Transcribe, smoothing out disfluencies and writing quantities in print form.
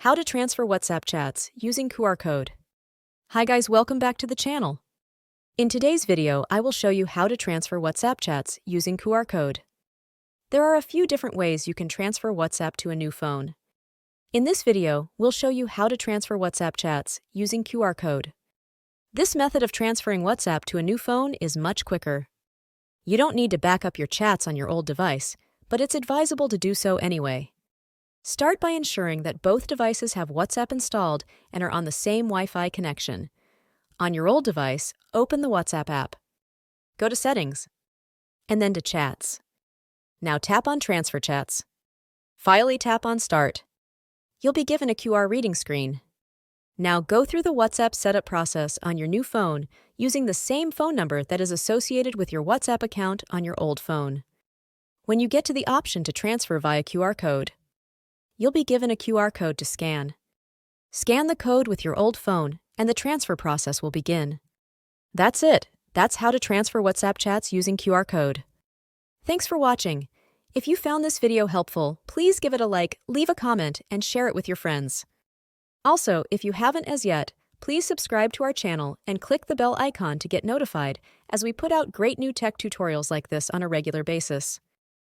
How to transfer WhatsApp chats using QR code. Hi guys, welcome back to the channel. In today's video, I will show you how to transfer WhatsApp chats using QR code. There are a few different ways you can transfer WhatsApp to a new phone. In this video, we'll show you how to transfer WhatsApp chats using QR code. This method of transferring WhatsApp to a new phone is much quicker. You don't need to back up your chats on your old device, but it's advisable to do so anyway. Start by ensuring that both devices have WhatsApp installed and are on the same Wi-Fi connection. On your old device, open the WhatsApp app. Go to Settings, and then to Chats. Now tap on Transfer Chats. Finally tap on Start. You'll be given a QR reading screen. Now go through the WhatsApp setup process on your new phone using the same phone number that is associated with your WhatsApp account on your old phone. When you get to the option to transfer via QR code, you'll be given a QR code to scan. Scan the code with your old phone, and the transfer process will begin. That's it. That's how to transfer WhatsApp chats using QR code. Thanks for watching. If you found this video helpful, please give it a like, leave a comment, and share it with your friends. Also, if you haven't as yet, please subscribe to our channel and click the bell icon to get notified as we put out great new tech tutorials like this on a regular basis.